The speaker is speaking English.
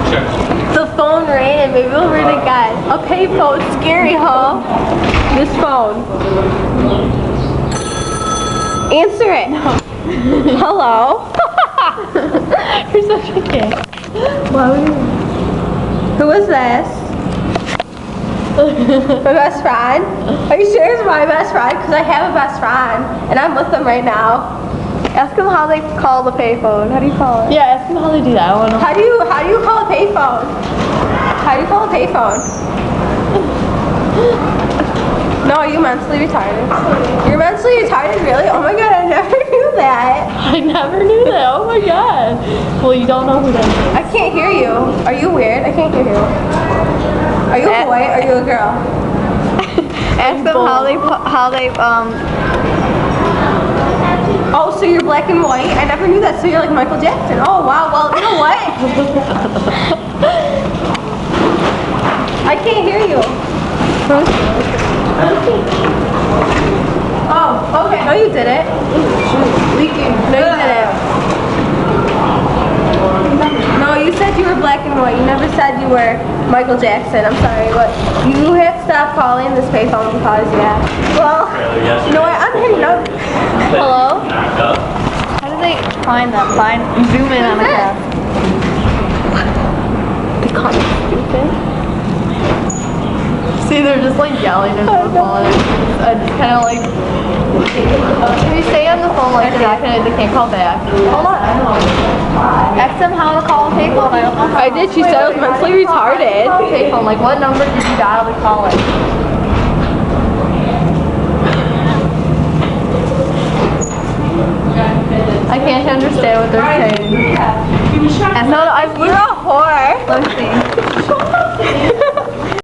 The phone rang and maybe we'll read it again. A payphone, scary, huh? This phone. Answer it. No. Hello? You're such a kid. Who is this? My best friend? Are you sure it's my best friend? Because I have a best friend and I'm with them right now. Ask them how they call the payphone. How do you call it? Yeah, ask them how they do that. I wanna know. How do you call a payphone? How do you call a payphone? No, are you mentally retarded? You're mentally retarded, really? Oh my god, I never knew that. I never knew that. Oh my god. Well, you don't know who that is. I can't hear you. Are you weird? I can't hear you. Are you a boy? Or are you a girl? Ask them how they Oh, so you're black and white? I never knew that. So you're like Michael Jackson. Oh wow. Well, you know what? I can't hear you. Oh, okay. No, you didn't. Leaking. No, you didn't. No, you said you were black and white. You never said you were Michael Jackson. I'm sorry, but you have to stop calling this payphone because, yeah. Well, you know what? I'm hitting up. Hello? How do they find them? Zoom in on the cat. They call me stupid. See, they're just like yelling and calling. I just kind of like. If you stay on the phone like that, they can't call back. Hold on. Ask them how to call a payphone. I don't know how. I did. She said I was mentally retarded. Payphone. Like, what number did you dial to call it? I can't understand what they're saying. No, you're a whore. Let me see.